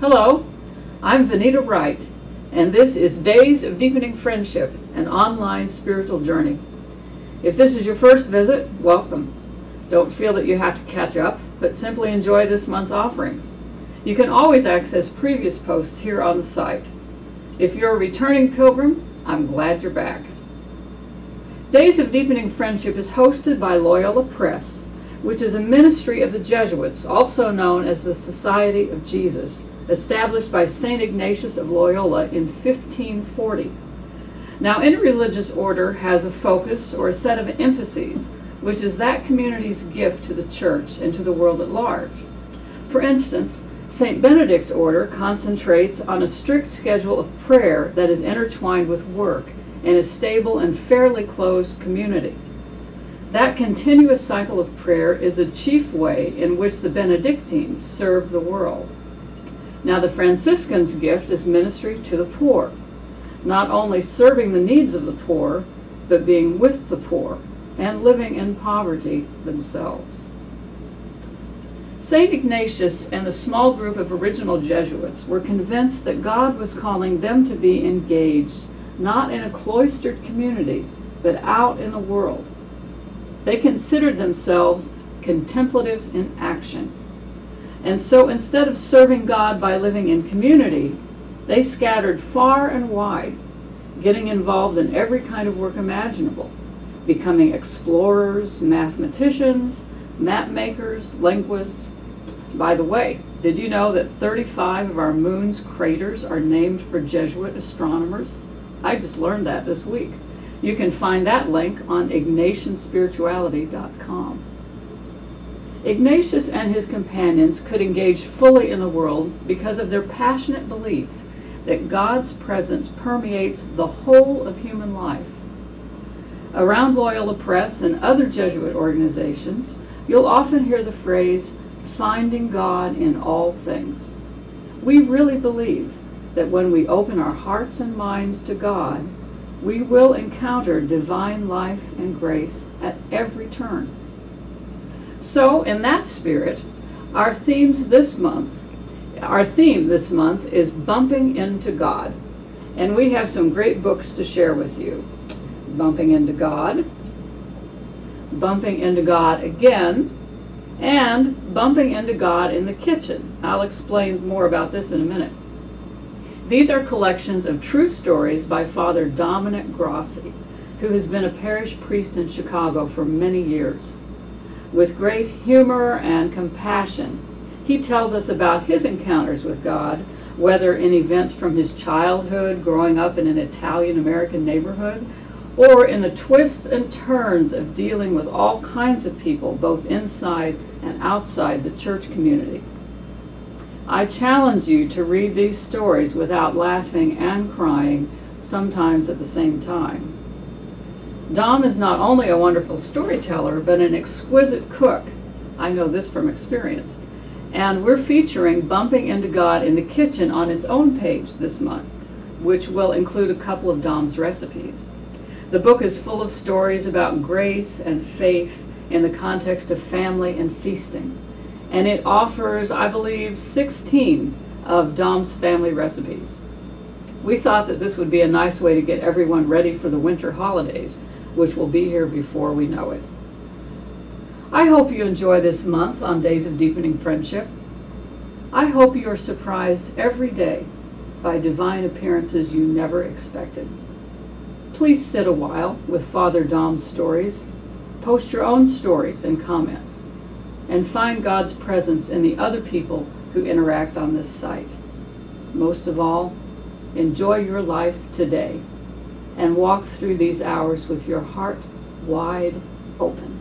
Hello, I'm Vinita Wright, and this is Days of Deepening Friendship, an online spiritual journey. If this is your first visit, welcome. Don't feel that you have to catch up, but simply enjoy this month's offerings. You can always access previous posts here on the site. If you're a returning pilgrim, I'm glad you're back. Days of Deepening Friendship is hosted by Loyola Press, which is a ministry of the Jesuits, also known as the Society of Jesus, established by St. Ignatius of Loyola in 1540. Now, any religious order has a focus or a set of emphases, which is that community's gift to the church and to the world at large. For instance, St. Benedict's order concentrates on a strict schedule of prayer that is intertwined with work in a stable and fairly closed community. That continuous cycle of prayer is a chief way in which the Benedictines serve the world. Now, the Franciscans' gift is ministry to the poor, not only serving the needs of the poor, but being with the poor and living in poverty themselves. St. Ignatius and the small group of original Jesuits were convinced that God was calling them to be engaged, not in a cloistered community, but out in the world. They considered themselves contemplatives in action. And so instead of serving God by living in community, they scattered far and wide, getting involved in every kind of work imaginable, becoming explorers, mathematicians, map makers, linguists. By the way, did you know that 35 of our moon's craters are named for Jesuit astronomers? I just learned that this week. You can find that link on ignatianspirituality.com. Ignatius and his companions could engage fully in the world because of their passionate belief that God's presence permeates the whole of human life. Around Loyola Press and other Jesuit organizations, you'll often hear the phrase, finding God in all things. We really believe that when we open our hearts and minds to God, we will encounter divine life and grace at every turn. So, in that spirit, our theme this month is Bumping into God. And we have some great books to share with you. Bumping into God, Bumping into God Again, and Bumping into God in the Kitchen. I'll explain more about this in a minute. These are collections of true stories by Father Dominic Grossi, who has been a parish priest in Chicago for many years. With great humor and compassion, he tells us about his encounters with God, whether in events from his childhood, growing up in an Italian-American neighborhood, or in the twists and turns of dealing with all kinds of people, both inside and outside the church community. I challenge you to read these stories without laughing and crying, sometimes at the same time. Dom is not only a wonderful storyteller, but an exquisite cook. I know this from experience. And we're featuring Bumping into God in the Kitchen on its own page this month, which will include a couple of Dom's recipes. The book is full of stories about grace and faith in the context of family and feasting. And it offers, I believe, 16 of Dom's family recipes. We thought that this would be a nice way to get everyone ready for the winter holidays, which will be here before we know it. I hope you enjoy this month on Days of Deepening Friendship. I hope you are surprised every day by divine appearances you never expected. Please sit a while with Father Dom's stories. Post your own stories and comments, and find God's presence in the other people who interact on this site. Most of all, enjoy your life today and walk through these hours with your heart wide open.